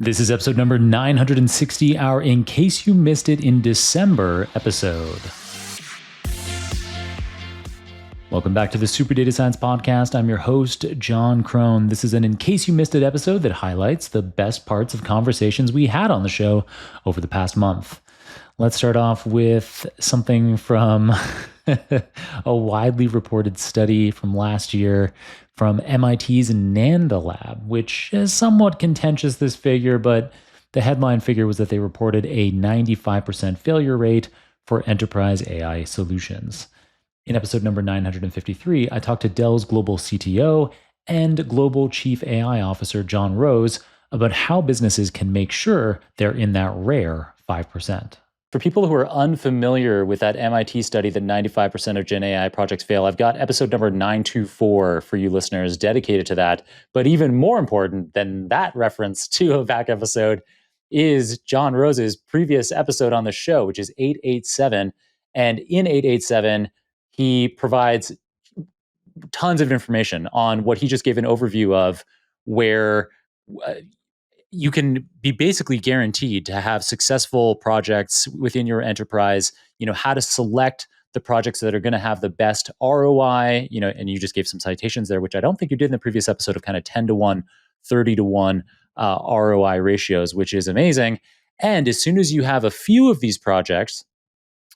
This is episode number 960, our In Case You Missed It in December episode. Welcome back to the Super Data Science Podcast. I'm your host, John Krohn. This is an In Case You Missed It episode that highlights the best parts of conversations we had on the show over the past month. Let's start off with something from a widely reported study from last year from MIT's Nanda Lab, which is somewhat contentious, this figure, but the headline figure was that they reported a 95% failure rate for enterprise AI solutions. In episode number 953, I talked to Dell's global CTO and global chief AI officer, John Roese, about how businesses can make sure they're in that rare 5%. For people who are unfamiliar with that MIT study that 95% of Gen AI projects fail, I've got episode number 924 for you listeners dedicated to that. But even more important than that reference to a back episode is John Rose's previous episode on the show, which is 887. And in 887, he provides tons of information on what he just gave an overview of, where you can be basically guaranteed to have successful projects within your enterprise, how to select the projects that are going to have the best ROI, and you just gave some citations there, which I don't think you did in the previous episode, of kind of 10 to 1, 30 to 1 ROI ratios, which is amazing. And as soon as you have a few of these projects,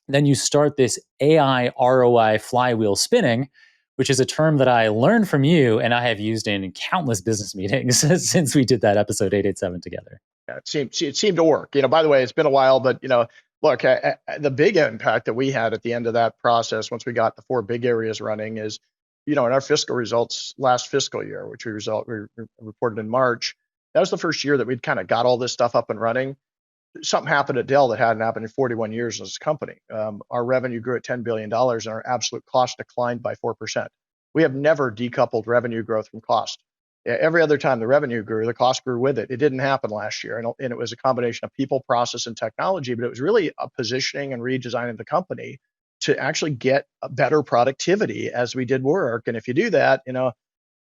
then you start this AI ROI flywheel spinning, which is a term that I learned from you and I have used in countless business meetings since we did that episode 887 together. Yeah, it seemed to work. By the way, it's been a while, but look, the big impact that we had at the end of that process, once we got the 4 big areas running, is, in our fiscal results last fiscal year, which we reported in March. That was the first year that we'd kind of got all this stuff up and running. Something happened at Dell that hadn't happened in 41 years as a company. Our revenue grew at $10 billion and our absolute cost declined by 4%. We have never decoupled revenue growth from cost. Every other time the revenue grew, the cost grew with it. It didn't happen last year. And it was a combination of people, process, and technology, but it was really a positioning and redesigning the company to actually get a better productivity as we did work. And if you do that,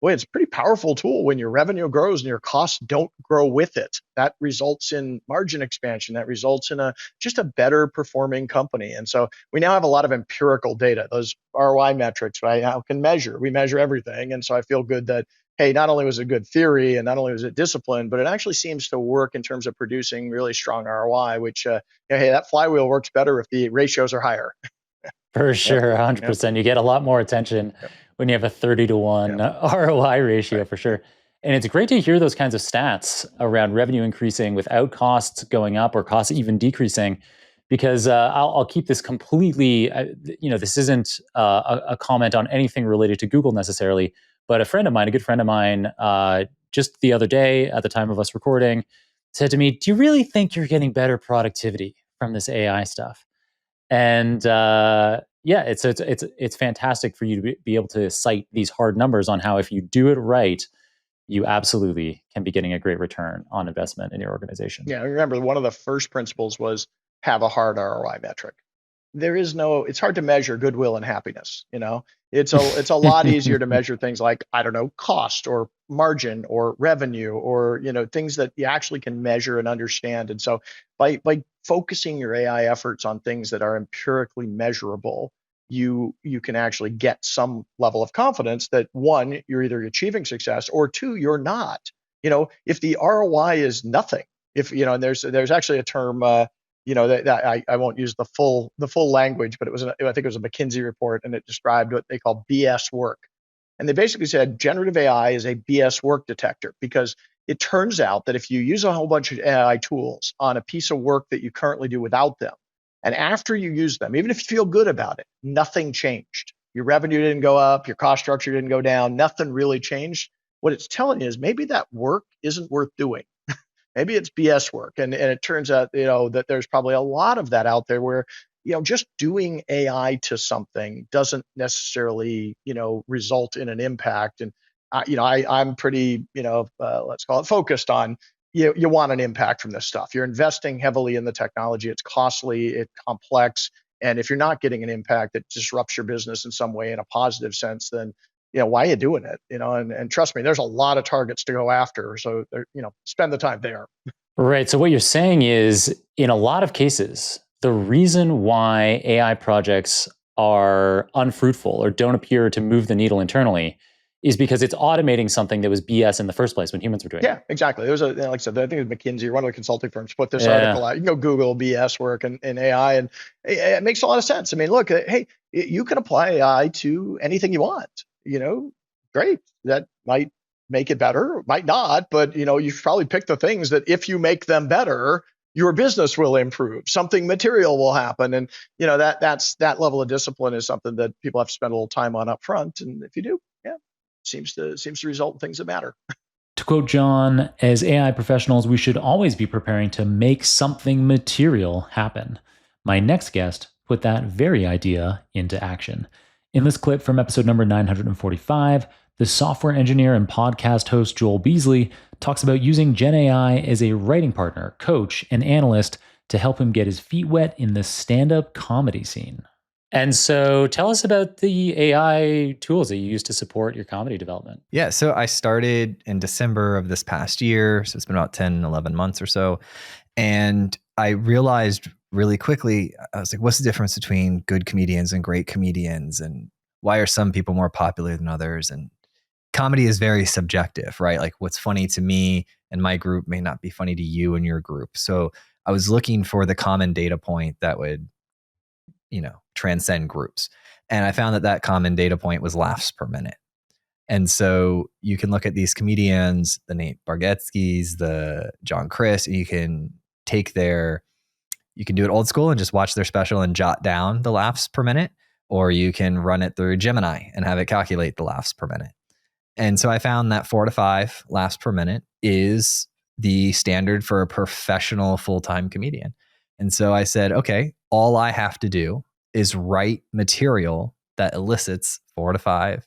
boy, it's a pretty powerful tool when your revenue grows and your costs don't grow with it. That results in margin expansion. That results in just a better performing company. And so we now have a lot of empirical data, those ROI metrics, right? How can measure? We measure everything. And so I feel good that, hey, not only was it good theory and not only was it discipline, but it actually seems to work in terms of producing really strong ROI, which, hey, that flywheel works better if the ratios are higher. For sure, 100%. You get a lot more attention when you have a 30 to 1 ROI ratio, for sure. And it's great to hear those kinds of stats around revenue increasing without costs going up or costs even decreasing, because I'll keep this completely, this isn't a comment on anything related to Google necessarily, but a good friend of mine, just the other day at the time of us recording, said to me, "Do you really think you're getting better productivity from this AI stuff?" And it's fantastic for you to be able to cite these hard numbers on how, if you do it right, you absolutely can be getting a great return on investment in your organization. Yeah, I remember one of the first principles was have a hard ROI metric. It's hard to measure goodwill and happiness. It's a lot easier to measure things like, I don't know, cost or margin or revenue or, things that you actually can measure and understand. And so by focusing your AI efforts on things that are empirically measurable, you can actually get some level of confidence that, one, you're either achieving success, or two, you're not. If the ROI is nothing, and there's actually a term, that I won't use the full language, but I think it was a McKinsey report, and it described what they call BS work. And they basically said generative AI is a BS work detector, because it turns out that if you use a whole bunch of AI tools on a piece of work that you currently do without them, and after you use them, even if you feel good about it, nothing changed. Your revenue didn't go up, your cost structure didn't go down, nothing really changed. What it's telling you is maybe that work isn't worth doing. Maybe it's BS work. And it turns out, that there's probably a lot of that out there where, just doing AI to something doesn't necessarily, result in an impact. And, I'm pretty, let's call it focused on, you want an impact from this stuff. You're investing heavily in the technology. It's costly, it's complex. And if you're not getting an impact that disrupts your business in some way in a positive sense, then why are you doing it? And trust me, there's a lot of targets to go after. So, spend the time there. Right. So what you're saying is, in a lot of cases, the reason why AI projects are unfruitful or don't appear to move the needle internally is because it's automating something that was BS in the first place when humans were doing it. Yeah, exactly. There was like I said, I think it was McKinsey or one of the consulting firms put this Yeah. article out. You can go Google BS work and AI, and it makes a lot of sense. I mean, look, hey, you can apply AI to anything you want. Great. That might make it better, might not, but you've probably picked the things that if you make them better, your business will improve. Something material will happen, and that level of discipline is something that people have to spend a little time on up front. And if you do, yeah, seems to result in things that matter. To quote John, as AI professionals, we should always be preparing to make something material happen. My next guest put that very idea into action. In this clip from episode number 945, the software engineer and podcast host Joel Beasley talks about using Gen AI as a writing partner, coach, and analyst to help him get his feet wet in the stand-up comedy scene. And so tell us about the AI tools that you use to support your comedy development. Yeah, so I started in December of this past year. So it's been about 10, 11 months or so. And I realized really quickly, I was like, what's the difference between good comedians and great comedians? And why are some people more popular than others? And comedy is very subjective, right? Like what's funny to me and my group may not be funny to you and your group. So I was looking for the common data point that would, transcend groups. And I found that common data point was laughs per minute. And so you can look at these comedians, the Nate Bargatze's, the John Chris, and you can do it old school and just watch their special and jot down the laughs per minute, or you can run it through Gemini and have it calculate the laughs per minute. And so I found that 4 to 5 laughs per minute is the standard for a professional full-time comedian. And so I said, okay, all I have to do is write material that elicits 4 to 5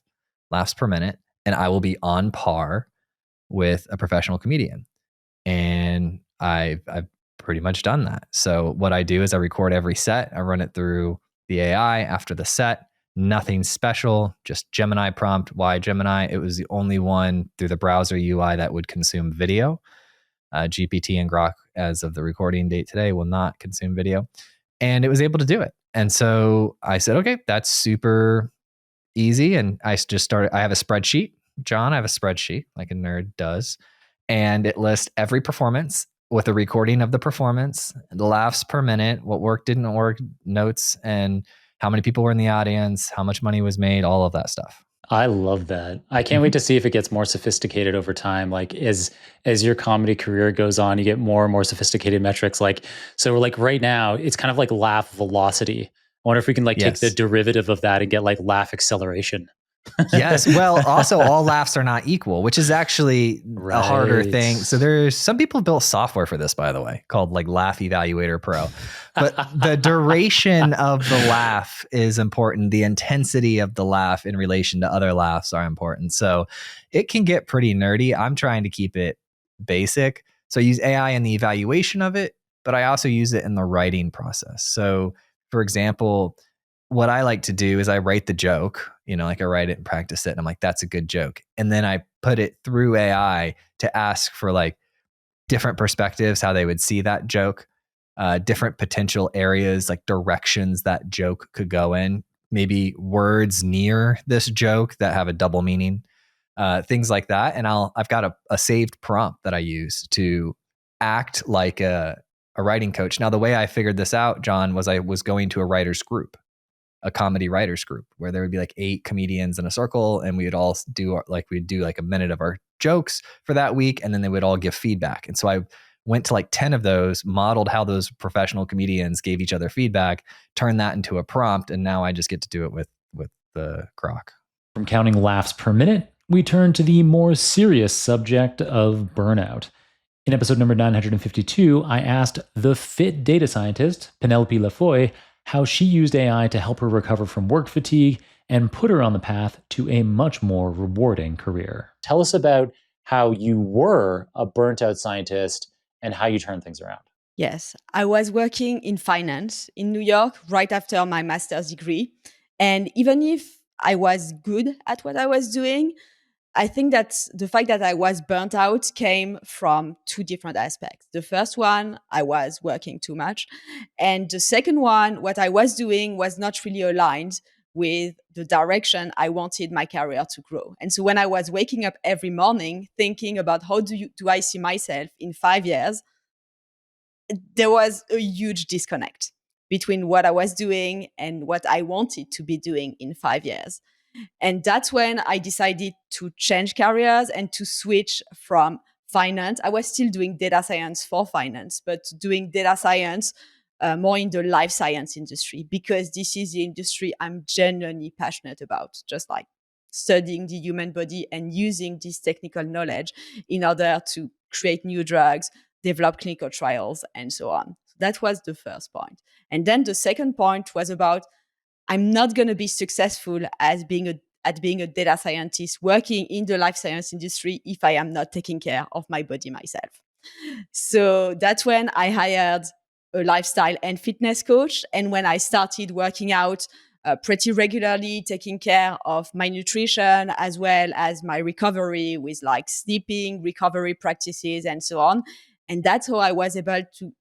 laughs per minute, and I will be on par with a professional comedian. And I've pretty much done that. So what I do is I record every set. I run it through the AI after the set. Nothing special, just Gemini prompt. Why Gemini? It was the only one through the browser UI that would consume video. GPT and Grok, as of the recording date today, will not consume video. And it was able to do it. And so I said, okay, that's super easy. And I just started, I have a spreadsheet. John, I have a spreadsheet like a nerd does. And it lists every performance with a recording of the performance, the laughs per minute, what worked, didn't work, notes, and how many people were in the audience, how much money was made, all of that stuff. I love that. I can't wait to see if it gets more sophisticated over time. Like as your comedy career goes on, you get more and more sophisticated metrics. So like right now, it's kind of like laugh velocity. I wonder if we can take the derivative of that and get like laugh acceleration. Yes. Well, also all laughs are not equal, which is actually a harder thing. So there's some people built software for this, by the way, called like Laugh Evaluator Pro. But the duration of the laugh is important. The intensity of the laugh in relation to other laughs are important. So it can get pretty nerdy. I'm trying to keep it basic. So I use AI in the evaluation of it, but I also use it in the writing process. So for example, what I like to do is I write the joke, like I write it and practice it. And I'm like, that's a good joke. And then I put it through AI to ask for like different perspectives, how they would see that joke, different potential areas, like directions that joke could go in, maybe words near this joke that have a double meaning, things like that. And I've got a saved prompt that I use to act like a writing coach. Now, the way I figured this out, John, was I was going to a writer's group, a comedy writers group, where there would be like 8 comedians in a circle, and we would all do like a minute of our jokes for that week, and then they would all give feedback. And so I went to like 10 of those, modeled how those professional comedians gave each other feedback, turned that into a prompt, and now I just get to do it with the Grok. From counting laughs per minute, we turn to the more serious subject of burnout. In episode number 952, I asked the fit data scientist, Penelope LaFeuille, how she used AI to help her recover from work fatigue and put her on the path to a much more rewarding career. Tell us about how you were a burnt out scientist and how you turned things around. Yes, I was working in finance in New York right after my master's degree. And even if I was good at what I was doing, I think that the fact that I was burnt out came from two different aspects. The first one, I was working too much. And the second one, what I was doing was not really aligned with the direction I wanted my career to grow. And so when I was waking up every morning thinking about how do I see myself in 5 years, there was a huge disconnect between what I was doing and what I wanted to be doing in 5 years. And that's when I decided to change careers and to switch from finance. I was still doing data science for finance, but doing data science more in the life science industry, because this is the industry I'm genuinely passionate about, just like studying the human body and using this technical knowledge in order to create new drugs, develop clinical trials, and so on. That was the first point. And then the second point was about I'm not going to be successful at being a data scientist working in the life science industry if I am not taking care of my body myself. So that's when I hired a lifestyle and fitness coach. And when I started working out pretty regularly, taking care of my nutrition as well as my recovery with like sleeping, recovery practices, and so on. And that's how I was able to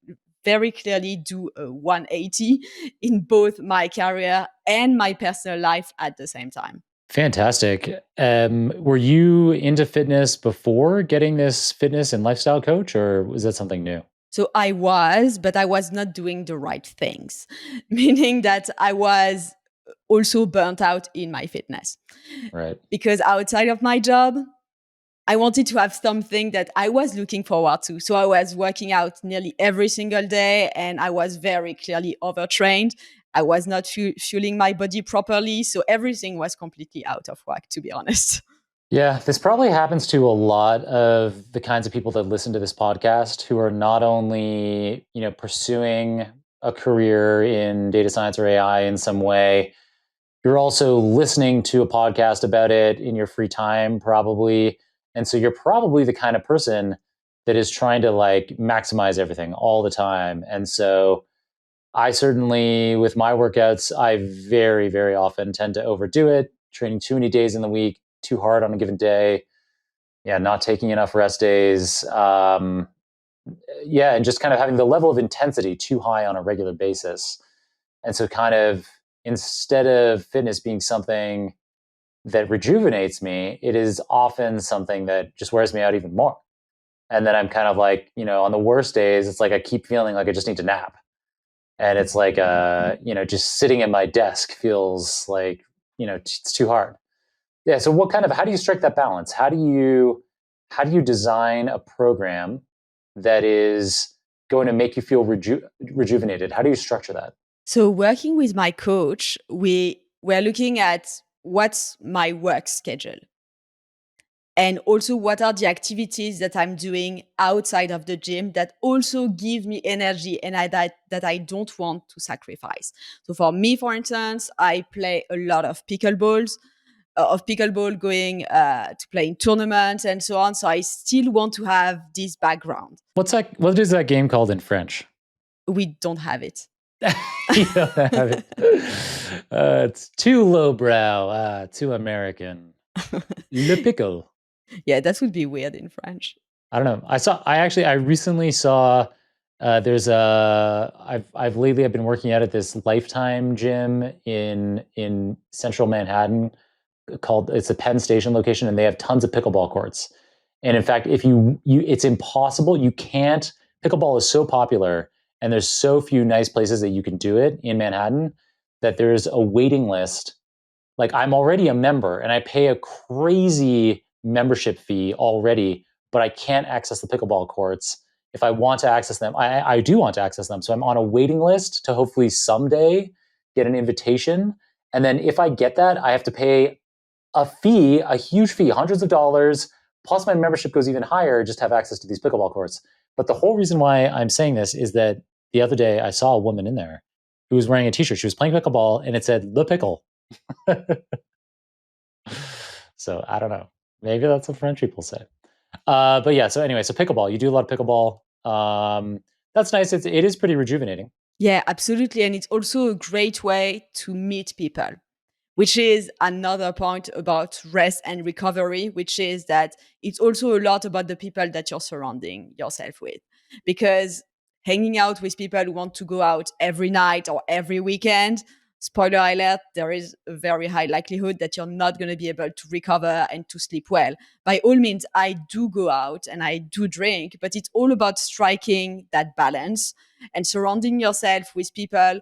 very clearly do a 180 in both my career and my personal life at the same time. Fantastic. Were you into fitness before getting this fitness and lifestyle coach, or was that something new? So I was, but I was not doing the right things, meaning that I was also burnt out in my fitness. Right. Because outside of my job, I wanted to have something that I was looking forward to. So I was working out nearly every single day and I was very clearly overtrained. I was not fueling my body properly. So everything was completely out of whack, to be honest. Yeah, this probably happens to a lot of the kinds of people that listen to this podcast who are not only, pursuing a career in data science or AI in some way. You're also listening to a podcast about it in your free time, probably. And so you're probably the kind of person that is trying to like maximize everything all the time. And so I certainly, with my workouts, I very, very often tend to overdo it, training too many days in the week, too hard on a given day. Yeah, not taking enough rest days. And just kind of having the level of intensity too high on a regular basis. And so kind of instead of fitness being something that rejuvenates me, it is often something that just wears me out even more. And then I'm kind of like, on the worst days, it's like I keep feeling like I just need to nap. And it's like, just sitting at my desk feels like, it's too hard. Yeah. So how do you strike that balance? How do you design a program that is going to make you feel rejuvenated? How do you structure that? So working with my coach, we're looking at what's my work schedule. And also, what are the activities that I'm doing outside of the gym that also give me energy and that I don't want to sacrifice? So for me, for instance, I play a lot of pickleball going to play in tournaments and so on. So I still want to have this background. What is that game called in French? We don't have it. You don't have it. It's too lowbrow, too American. Le pickle. Yeah, that would be weird in French. I don't know. I recently saw there's I've been working out at this Lifetime gym in central Manhattan it's a Penn Station location, and they have tons of pickleball courts. And in fact, if you it's impossible. You can't. Pickleball is so popular, and there's so few nice places that you can do it in Manhattan that there's a waiting list. Like I'm already a member, and I pay a crazy membership fee already, but I can't access the pickleball courts. If I want to access them, I do want to access them. So I'm on a waiting list to hopefully someday get an invitation. And then if I get that, I have to pay a fee, a huge fee, hundreds of dollars, plus my membership goes even higher just to have access to these pickleball courts. But the whole reason why I'm saying this is that the other day I saw a woman in there who was wearing a t-shirt. She was playing pickleball and it said, "Le Pickle." So I don't know. Maybe that's what French people say. But yeah, so anyway, so pickleball, you do a lot of pickleball. That's nice. It is pretty rejuvenating. Yeah, absolutely. And it's also a great way to meet people. which is another point about rest and recovery, which is that it's also a lot about the people that you're surrounding yourself with. Because hanging out with people who want to go out every night or every weekend, spoiler alert, there is a very high likelihood that you're not going to be able to recover and to sleep well. By all means, I do go out and I do drink, but it's all about striking that balance and surrounding yourself with people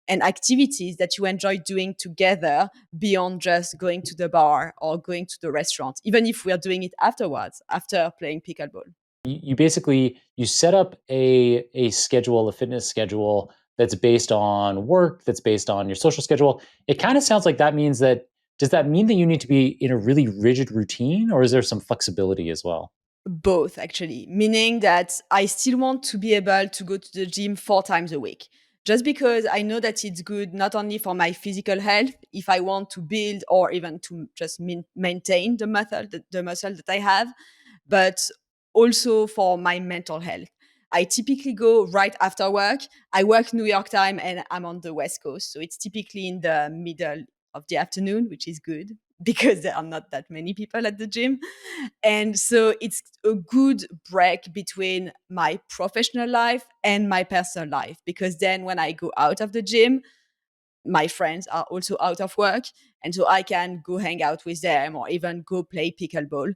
and activities that you enjoy doing together beyond just going to the bar or going to the restaurant, even if we are doing it afterwards, after playing pickleball. You basically you set up a schedule, a fitness schedule that's based on work, that's based on your social schedule. It kind of sounds like that means that does that mean that you need to be in a really rigid routine, or is there some flexibility as well? Both, actually, meaning that I still want to be able to go to the gym 4 times a week. Just because I know that it's good not only for my physical health, if I want to build or even to just maintain the muscle that I have, but also for my mental health. I typically go right after work. I work New York time and I'm on the West Coast. So it's typically in the middle of the afternoon, which is good because there are not that many people at the gym. And so it's a good break between my professional life and my personal life because then when I go out of the gym, my friends are also out of work. And so I can go hang out with them or even go play pickleball.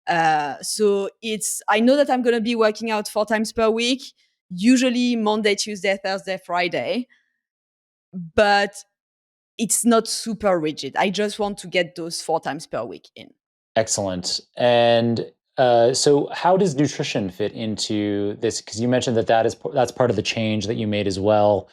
I know that I'm going to be working out 4 times per week, usually Monday, Tuesday, Thursday, Friday, but it's not super rigid. I just want to get those 4 times per week in. Excellent. And so, how does nutrition fit into this? Because you mentioned that that's part of the change that you made as well.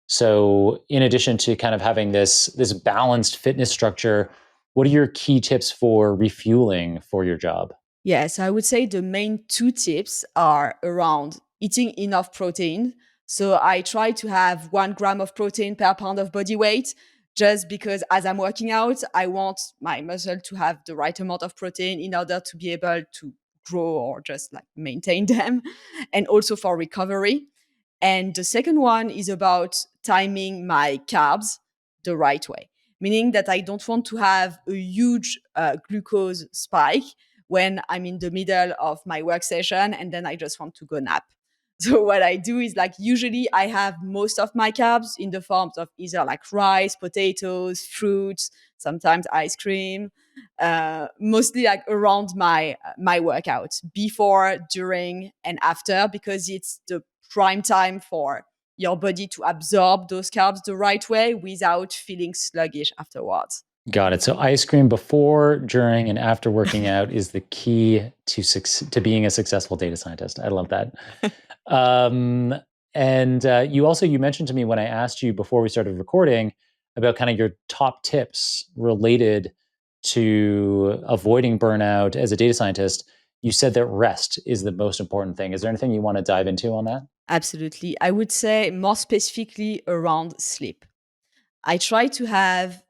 So, in addition to kind of having this balanced fitness structure, what are your key tips for refueling for your job? Yes, I would say the main 2 tips are around eating enough protein. So I try to have 1 gram of protein per pound of body weight, just because as I'm working out, I want my muscle to have the right amount of protein in order to be able to grow or just like maintain them, and also for recovery. And the second one is about timing my carbs the right way, meaning that I don't want to have a huge glucose spike when I'm in the middle of my work session and then I just want to go nap. So what I do is like usually I have most of my carbs in the forms of either like rice, potatoes, fruits, sometimes ice cream, mostly like around my workouts before, during, and after because it's the prime time for your body to absorb those carbs the right way without feeling sluggish afterwards. Got it. So ice cream before, during, and after working out is the key to being a successful data scientist. I love that. Um, and you mentioned to me when I asked you before we started recording about kind of your top tips related to avoiding burnout as a data scientist. You said that rest is the most important thing. Is there anything you want to dive into on that? Absolutely. I would say more specifically around sleep. I try to have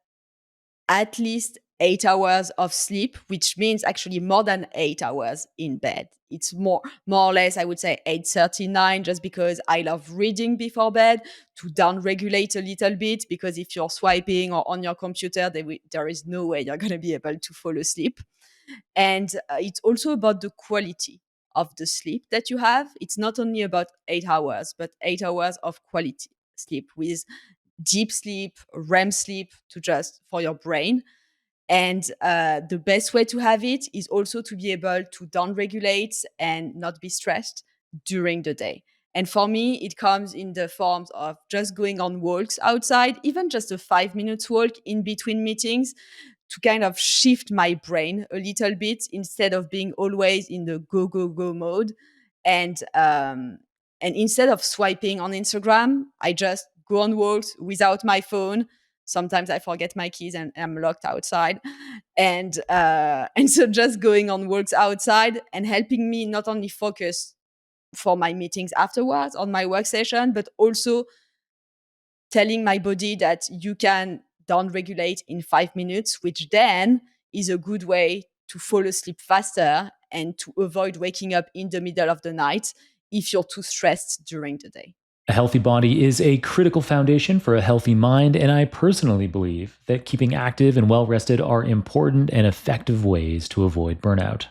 at least 8 hours of sleep, which means actually more than 8 hours in bed. It's more or less, I would say 8:39, just because I love reading before bed to down-regulate a little bit. Because if you're swiping or on your computer, there is no way you're going to be able to fall asleep. And it's also about the quality of the sleep that you have. It's not only about 8 hours, but 8 hours of quality sleep with deep sleep, REM sleep to just for your brain. And the best way to have it is also to be able to down-regulate and not be stressed during the day. And for me, it comes in the forms of just going on walks outside, even just a 5 minutes walk in between meetings to kind of shift my brain a little bit instead of being always in the go, go, go mode. And instead of swiping on Instagram, I just go on walks without my phone. Sometimes I forget my keys and I'm locked outside. And so just going on walks outside and helping me not only focus for my meetings afterwards on my work session, but also telling my body that you can down regulate in 5 minutes, which then is a good way to fall asleep faster and to avoid waking up in the middle of the night if you're too stressed during the day. A healthy body is a critical foundation for a healthy mind, and I personally believe that keeping active and well-rested are important and effective ways to avoid burnout.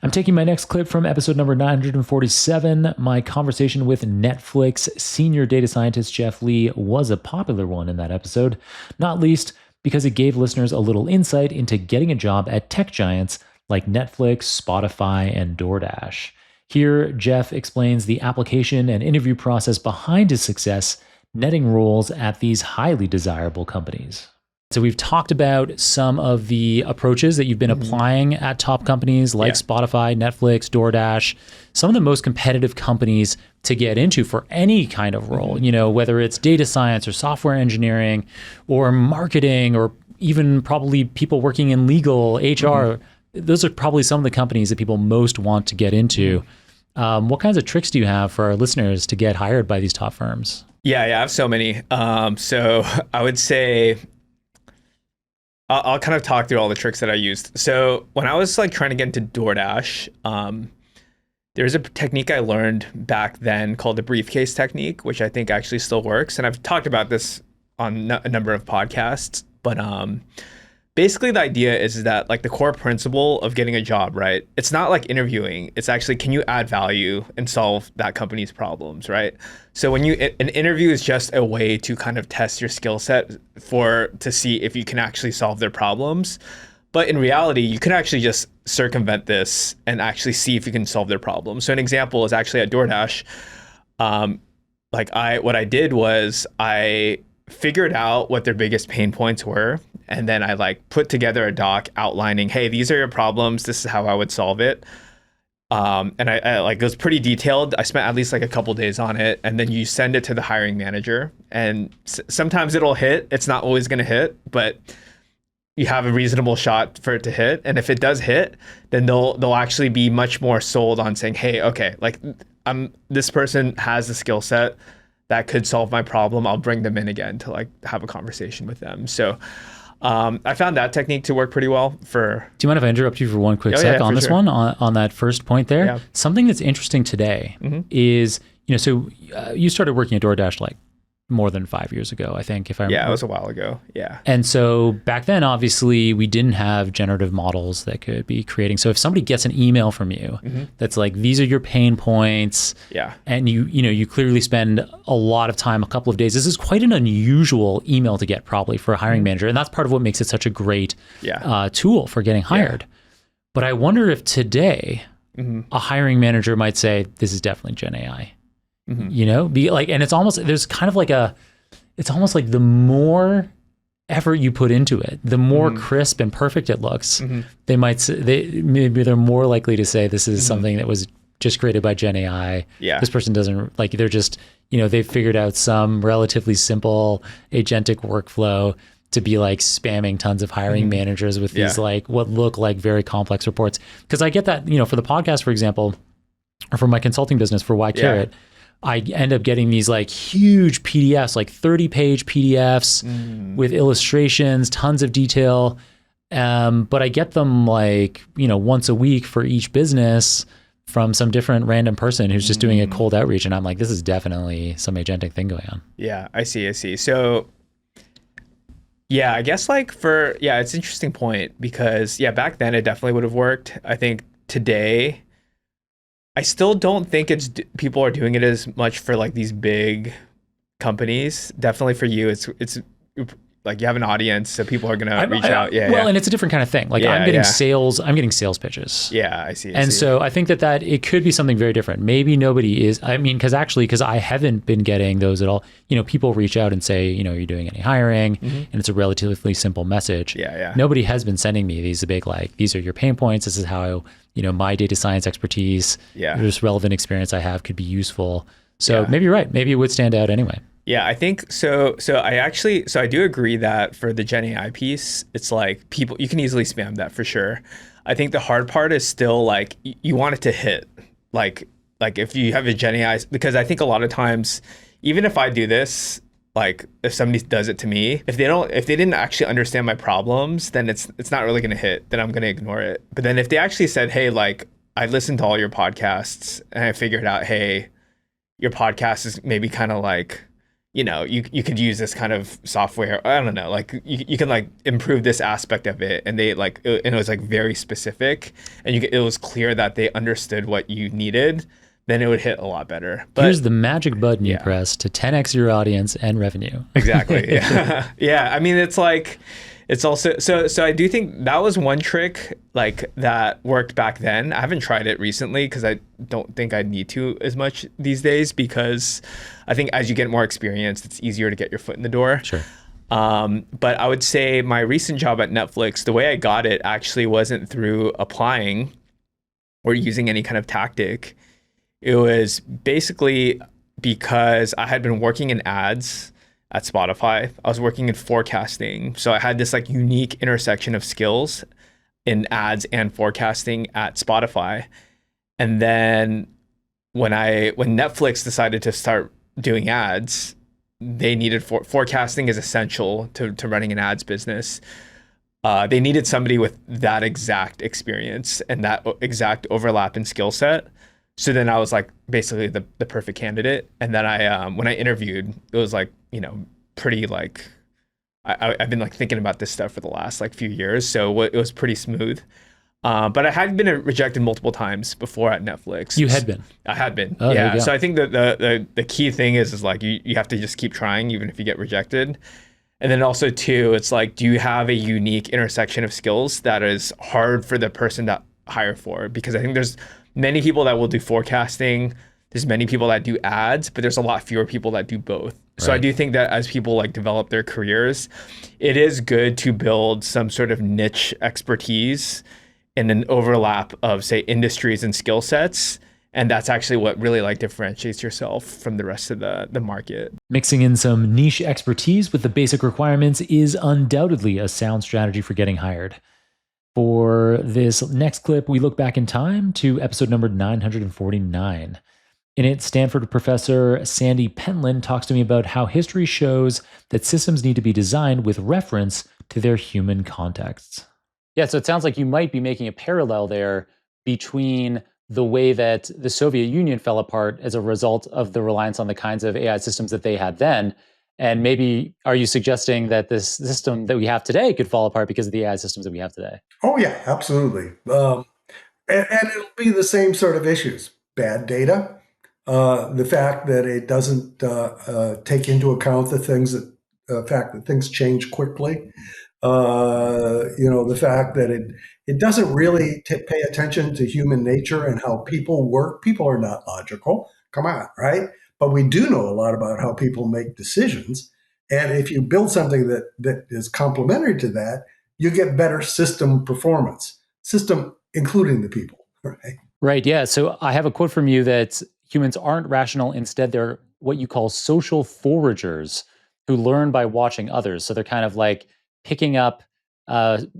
I'm taking my next clip from episode number 947. My conversation with Netflix senior data scientist Jeff Lee was a popular one in that episode, not least because it gave listeners a little insight into getting a job at tech giants like Netflix, Spotify, and DoorDash. Here, Jeff explains the application and interview process behind his success, netting roles at these highly desirable companies. So we've talked about some of the approaches that you've been applying at top companies like Spotify, Netflix, DoorDash, some of the most competitive companies to get into for any kind of role, whether it's data science or software engineering or marketing or even probably people working in legal, HR. Those are probably some of the companies that people most want to get into. What kinds of tricks do you have for our listeners to get hired by these top firms? Yeah, I have so many. So I would say I'll kind of talk through all the tricks that I used. So when I was trying to get into DoorDash, there's a technique I learned back then called the briefcase technique, which I think actually still works. And I've talked about this on a number of podcasts, but basically the idea is that the core principle of getting a job, right? It's not like interviewing. It's actually, can you add value and solve that company's problems, right? So an interview is just a way to kind of test your skill set to see if you can actually solve their problems. But in reality, you can actually just circumvent this and actually see if you can solve their problems. So an example is actually at DoorDash. What I did was I figured out what their biggest pain points were. And then I put together a doc outlining, hey, these are your problems. This is how I would solve it. And I it was pretty detailed. I spent at least a couple days on it. And then you send it to the hiring manager. And sometimes it'll hit. It's not always going to hit, but you have a reasonable shot for it to hit. And if it does hit, then they'll actually be much more sold on saying, hey, okay, this person has the skill set that could solve my problem. I'll bring them in again to have a conversation with them. So I found that technique to work pretty well Do you mind if I interrupt you for one quick sec on this one, on that first point there? Yeah. Something that's interesting today is, so you started working at DoorDash more than 5 years ago, I think, if I remember. Yeah, it was a while ago. Yeah. And so back then, obviously, we didn't have generative models that could be creating. So if somebody gets an email from you that's these are your pain points, and you clearly spend a lot of time, a couple of days. This is quite an unusual email to get probably for a hiring manager, and that's part of what makes it such a great tool for getting hired. But I wonder if today a hiring manager might say, "This is definitely Gen AI." And it's almost, there's kind of it's almost like the more effort you put into it, the more crisp and perfect it looks. They might say, maybe they're more likely to say this is something that was just created by Gen AI. This person doesn't they're just, they've figured out some relatively simple agentic workflow to be spamming tons of hiring managers with these what look like very complex reports. Because I get that, for the podcast, for example, or for my consulting business for Y Carrot, I end up getting these huge PDFs, 30-page PDFs with illustrations, tons of detail. But I get them once a week for each business from some different random person who's just doing a cold outreach. And I'm this is definitely some agentic thing going on. Yeah, I see. So yeah, I guess it's an interesting point because back then it definitely would have worked. I think today, I still don't think people are doing it as much for these big companies. Definitely for you, it's you have an audience, so people are gonna reach out. And it's a different kind of thing. I'm getting sales pitches. Yeah, I see. So I think that it could be something very different. Maybe nobody is. Because I haven't been getting those at all. People reach out and say, are you doing any hiring? And it's a relatively simple message. Yeah. Nobody has been sending me these big these are your pain points. This is how my data science expertise, this relevant experience I have could be useful. So maybe you're right. Maybe it would stand out anyway. Yeah, I think so. I do agree that for the Gen AI piece, it's people, you can easily spam that for sure. I think the hard part is still you want it to hit. If you have a Gen AI, because I think a lot of times, even if I do this, if somebody does it to me, if they didn't actually understand my problems, then it's not really gonna hit. Then I'm gonna ignore it. But then if they actually said, hey, I listened to all your podcasts and I figured out, hey, your podcast is maybe kind of like, you could use this kind of software. I don't know, like you can like improve this aspect of it, and they like, and it was like very specific, and it was clear that they understood what you needed, then it would hit a lot better. But here's the magic button you press to 10x your audience and revenue. Exactly. Yeah. Yeah. I mean, it's like, it's also, so I do think that was one trick like that worked back then. I haven't tried it recently because I don't think I need to as much these days, because I think as you get more experience, it's easier to get your foot in the door. Sure. But I would say my recent job at Netflix, the way I got it actually wasn't through applying or using any kind of tactic. It was basically because I had been working in ads at Spotify. I was working in forecasting. So I had this like unique intersection of skills in ads and forecasting at Spotify. And then when Netflix decided to start doing ads, they needed forecasting is essential to running an ads business. They needed somebody with that exact experience and that exact overlap in skill set. So then I was like basically the perfect candidate. And then I when I interviewed, it was like, pretty like, I've been like thinking about this stuff for the last like few years. So it was pretty smooth. But I had been rejected multiple times before at Netflix. You had been? I had been. Oh, yeah. So I think that the key thing is like you have to just keep trying even if you get rejected. And then also too, it's like, do you have a unique intersection of skills that is hard for the person to hire for? Because I think there's many people that will do forecasting. There's many people that do ads, but there's a lot fewer people that do both. So I do think that as people like develop their careers, it is good to build some sort of niche expertise in an overlap of say industries and skill sets. And that's actually what really like differentiates yourself from the rest of the market. Mixing in some niche expertise with the basic requirements is undoubtedly a sound strategy for getting hired. For this next clip, we look back in time to episode number 949. In it, Stanford professor Sandy Pentland talks to me about how history shows that systems need to be designed with reference to their human contexts. Yeah, so it sounds like you might be making a parallel there between the way that the Soviet Union fell apart as a result of the reliance on the kinds of AI systems that they had then. And maybe are you suggesting that this system that we have today could fall apart because of the AI systems that we have today? Oh, yeah, absolutely. And it'll be the same sort of issues. Bad data, the fact that it doesn't take into account the fact that things change quickly, the fact that it doesn't really pay attention to human nature and how people work. People are not logical. Come on, right? But we do know a lot about how people make decisions. And if you build something that is complementary to that, you get better system performance, including the people, right? Right, yeah. So I have a quote from you that humans aren't rational. Instead, they're what you call social foragers who learn by watching others. So they're kind of like picking up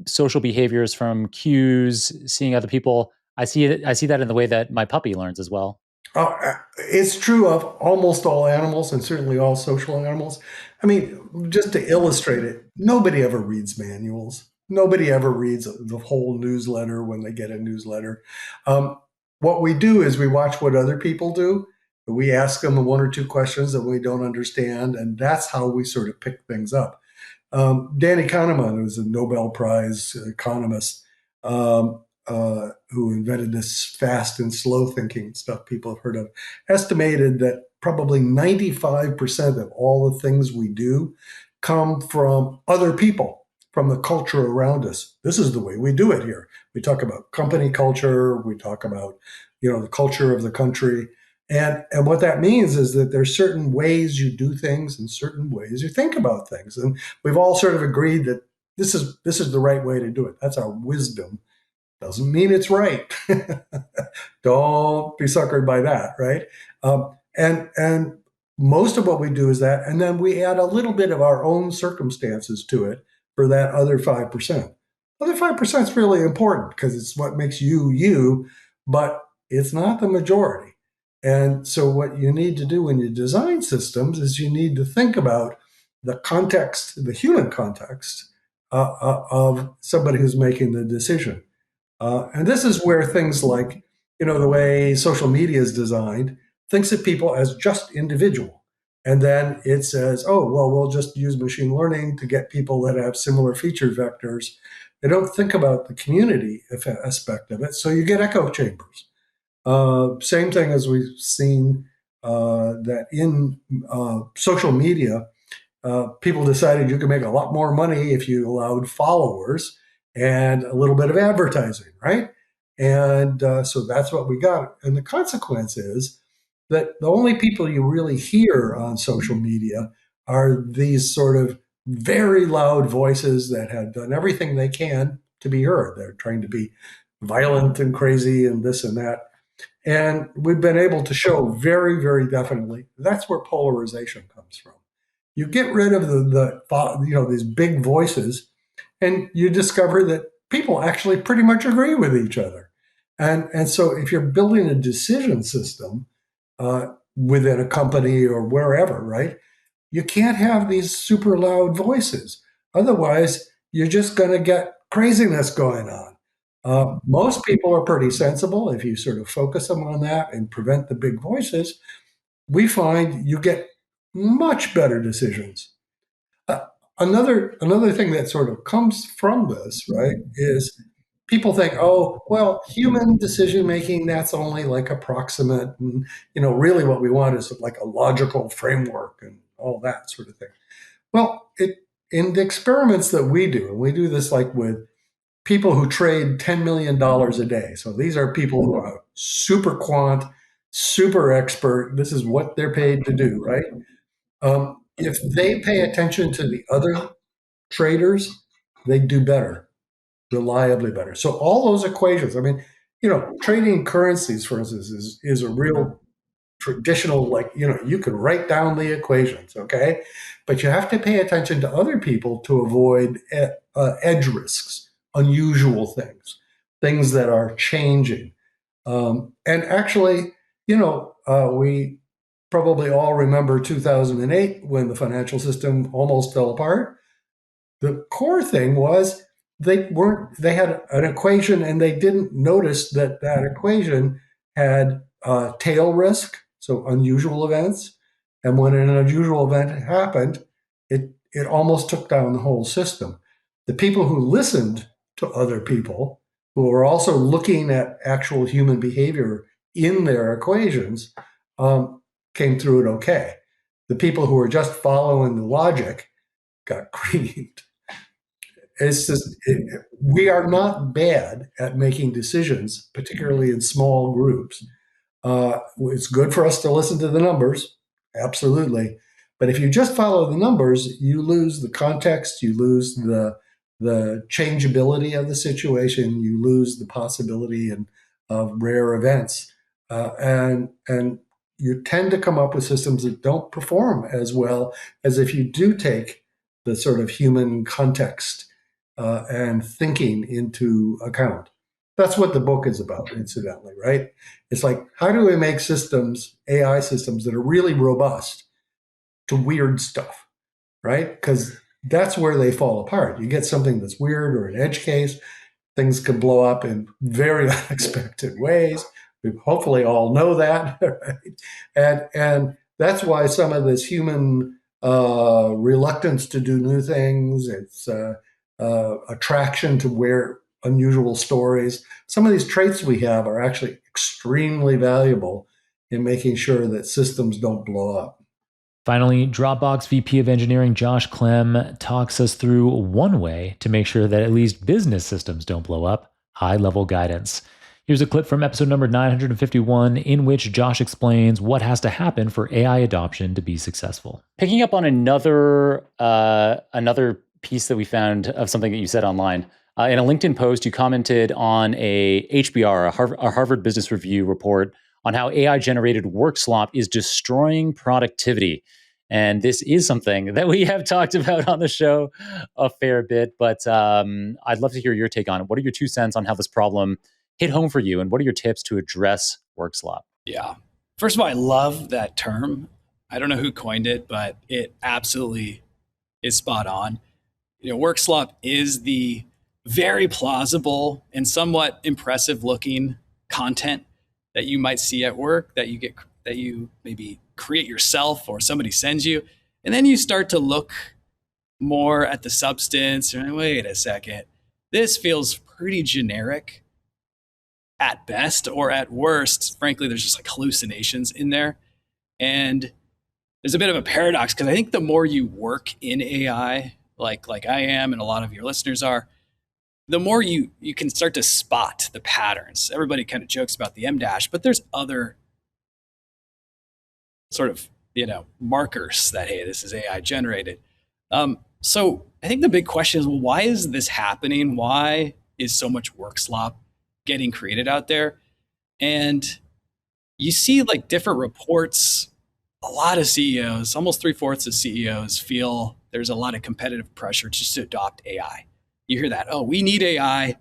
social behaviors from cues, seeing other people. I see that in the way that my puppy learns as well. It's true of almost all animals and certainly all social animals. I mean, just to illustrate it, nobody ever reads manuals. Nobody ever reads the whole newsletter when they get a newsletter. What we do is we watch what other people do. We ask them one or two questions that we don't understand, and that's how we sort of pick things up. Danny Kahneman, who's a Nobel Prize economist, who invented this fast and slow thinking stuff people have heard of, estimated that probably 95% of all the things we do come from other people, from the culture around us. This is the way we do it here. We talk about company culture. We talk about, the culture of the country. And what that means is that there's certain ways you do things and certain ways you think about things. And we've all sort of agreed that this is the right way to do it. That's our wisdom. Doesn't mean it's right. Don't be suckered by that, right? And most of what we do is that, and then we add a little bit of our own circumstances to it for that other 5%. Other 5% is really important because it's what makes you, you, but it's not the majority. And so what you need to do when you design systems is you need to think about the context, the human context of somebody who's making the decision. And this is where things like, the way social media is designed, thinks of people as just individual. And then it says, oh, well, we'll just use machine learning to get people that have similar feature vectors. They don't think about the community aspect of it. So you get echo chambers. Same thing as we've seen that in social media, people decided you could make a lot more money if you allowed followers and a little bit of advertising, right? And so that's what we got. And the consequence is that the only people you really hear on social media are these sort of very loud voices that have done everything they can to be heard. They're trying to be violent and crazy and this and that. And we've been able to show very, very definitely that's where polarization comes from. You get rid of these big voices, and you discover that people actually pretty much agree with each other. And so if you're building a decision system within a company or wherever, right, you can't have these super loud voices. Otherwise, you're just going to get craziness going on. Most people are pretty sensible. If you sort of focus them on that and prevent the big voices, we find you get much better decisions. Another thing that sort of comes from this, right, is people think, oh, well, human decision making, that's only like approximate, and really what we want is like a logical framework and all that sort of thing. Well, in the experiments that we do, and we do this like with people who trade $10 million a day. So these are people who are super quant, super expert. This is what they're paid to do, right? If they pay attention to the other traders, they do better, reliably better. So all those equations, I mean, trading currencies, for instance, is a real traditional, you can write down the equations, okay? But you have to pay attention to other people to avoid edge risks, unusual things that are changing. And actually, we probably all remember 2008 when the financial system almost fell apart. The core thing was they had an equation and they didn't notice that equation had tail risk, so unusual events. And when an unusual event happened, it almost took down the whole system. The people who listened to other people who were also looking at actual human behavior in their equations came through it okay. The people who were just following the logic got creamed. It's just, we are not bad at making decisions, particularly in small groups. It's good for us to listen to the numbers, absolutely. But if you just follow the numbers, you lose the context, you lose the changeability of the situation, you lose the possibility of rare events, and you tend to come up with systems that don't perform as well as if you do take the sort of human context and thinking into account. That's what the book is about, incidentally, right? It's like, how do we make systems, AI systems, that are really robust to weird stuff, right? Because that's where they fall apart. You get something that's weird or an edge case, things can blow up in very unexpected ways. We hopefully all know that, right? And that's why some of this human reluctance to do new things, it's attraction to where unusual stories. Some of these traits we have are actually extremely valuable in making sure that systems don't blow up. Finally, Dropbox VP of Engineering Josh Clemm talks us through one way to make sure that at least business systems don't blow up: high-level guidance. Here's a clip from episode number 951 in which Josh explains what has to happen for AI adoption to be successful. Picking up on another piece that we found of something that you said online. In a LinkedIn post, you commented on a HBR, a Harvard Business Review report on how AI-generated work slop is destroying productivity. And this is something that we have talked about on the show a fair bit, but I'd love to hear your take on it. What are your 2 cents on how this problem hit home for you, and what are your tips to address work slop? Yeah. First of all, I love that term. I don't know who coined it, but it absolutely is spot on. Work slop is the very plausible and somewhat impressive looking content that you might see at work that you get that you maybe create yourself or somebody sends you. And then you start to look more at the substance. And wait a second, this feels pretty generic at best, or at worst, frankly, there's just like hallucinations in there. And there's a bit of a paradox, because I think the more you work in AI, like I am and a lot of your listeners are, the more you can start to spot the patterns. Everybody kind of jokes about the M-dash, but there's other sort of, markers that, hey, this is AI generated. So I think the big question is, well, why is this happening? Why is so much work slop getting created out there? And you see like different reports. A lot of CEOs, almost 3/4 of CEOs, feel there's a lot of competitive pressure just to adopt AI. You hear that, oh, we need AI.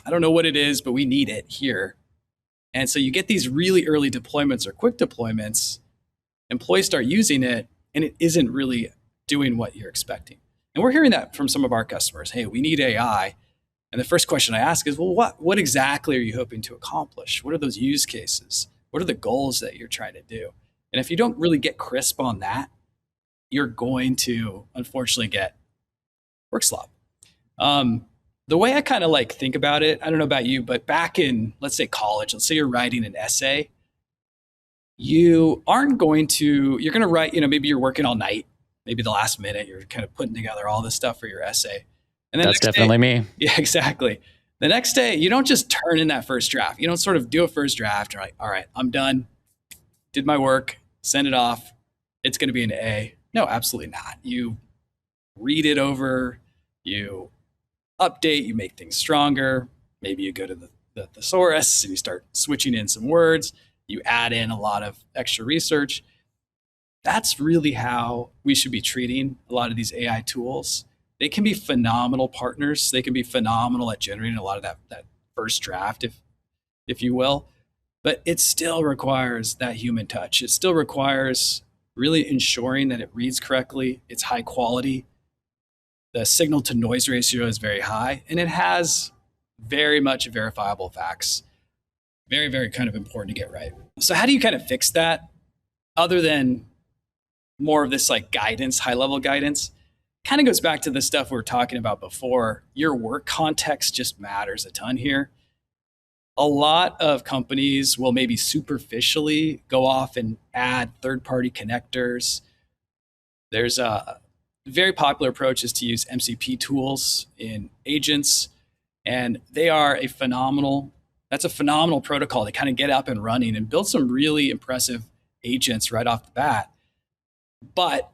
I don't know what it is, but we need it here. And so you get these really early deployments or quick deployments, employees start using it, and it isn't really doing what you're expecting. And we're hearing that from some of our customers. Hey, we need AI. And the first question I ask is, well, what exactly are you hoping to accomplish? What are those use cases? What are the goals that you're trying to do? And if you don't really get crisp on that, you're going to, unfortunately, get work slop. The way I kind of like think about it, I don't know about you, but back in, let's say, college, let's say you're writing an essay, you're going to write, maybe you're working all night, maybe the last minute, you're kind of putting together all this stuff for your essay. And then that's definitely me. Yeah, exactly. The next day, you don't just turn in that first draft. You don't sort of do a first draft. You're like, all right, I'm done. Did my work, send it off. It's going to be an A. No, absolutely not. You read it over, you update, you make things stronger. Maybe you go to the thesaurus and you start switching in some words. You add in a lot of extra research. That's really how we should be treating a lot of these AI tools. They can be phenomenal partners. They can be phenomenal at generating a lot of that first draft, if you will. But it still requires that human touch. It still requires really ensuring that it reads correctly, it's high quality, the signal to noise ratio is very high, and it has very much verifiable facts. Very, very kind of important to get right. So how do you kind of fix that, other than more of this like guidance, high level guidance? Kind of goes back to the stuff we were talking about before. Your work context just matters a ton here. A lot of companies will maybe superficially go off and add third-party connectors. There's a very popular approach is to use MCP tools in agents, and they are that's a phenomenal protocol to kind of get up and running and build some really impressive agents right off the bat. But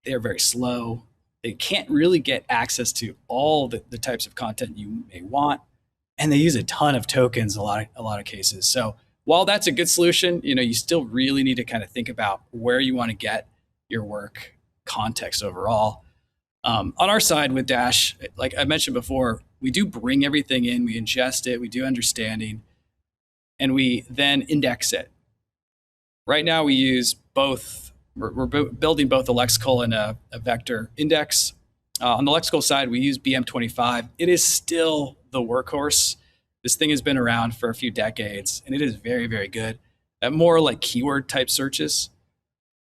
they're very slow. They can't really get access to all the types of content you may want. And they use a ton of tokens a lot of cases. So while that's a good solution, you still really need to kind of think about where you want to get your work context overall. On our side with Dash, like I mentioned before, we do bring everything in, we ingest it, we do understanding, and we then index it. Right now we use both, we're building both a lexical and a vector index. On the lexical side, we use BM25. It is still the workhorse. This thing has been around for a few decades, and it is very, very good at more like keyword type searches.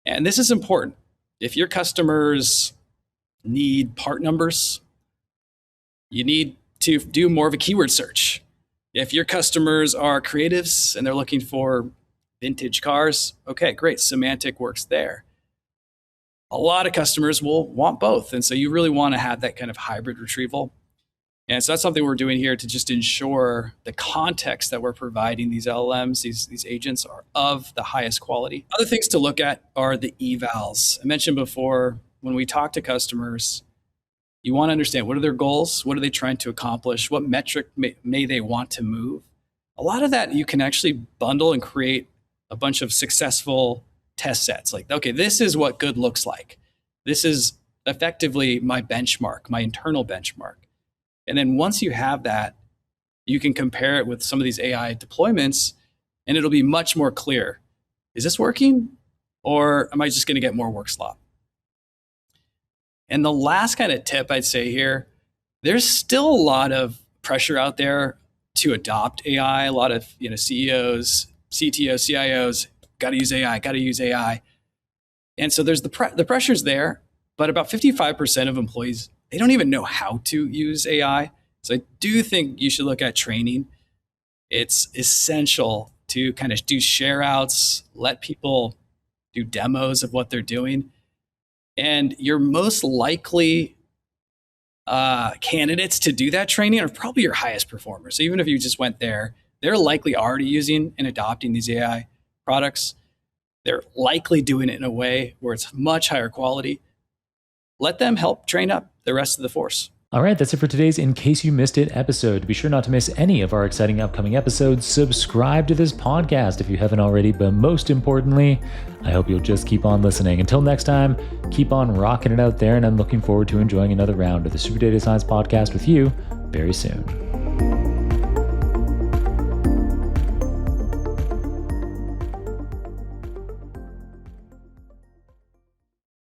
And this is important. If your customers need part numbers, you need to do more of a keyword search. If your customers are creatives and they're looking for vintage cars, okay, great, semantic works there. A lot of customers will want both. And so you really want to have that kind of hybrid retrieval. And so that's something we're doing here to just ensure the context that we're providing these LLMs, these agents, are of the highest quality. Other things to look at are the evals. I mentioned before, when we talk to customers, you want to understand, what are their goals? What are they trying to accomplish? What metric may they want to move? A lot of that you can actually bundle and create a bunch of successful test sets. Like, okay, this is what good looks like. This is effectively my benchmark, my internal benchmark. And then once you have that, you can compare it with some of these AI deployments, and it'll be much more clear. Is this working, or am I just going to get more work slop? And the last kind of tip I'd say here, there's still a lot of pressure out there to adopt AI. A lot of CEOs, CTOs, CIOs got to use AI, got to use AI. And so there's the pressure's there, but about 55% of employees, they don't even know how to use AI. So I do think you should look at training. It's essential to kind of do share outs, let people do demos of what they're doing. And your most likely candidates to do that training are probably your highest performers. So even if you just went there, they're likely already using and adopting these AI products. They're likely doing it in a way where it's much higher quality. Let them help train up the rest of the force. All right, that's it for today's In Case You Missed It episode. Be sure not to miss any of our exciting upcoming episodes. Subscribe to this podcast if you haven't already, but most importantly, I hope you'll just keep on listening. Until next time, keep on rocking it out there, and I'm looking forward to enjoying another round of the Super Data Science Podcast with you very soon.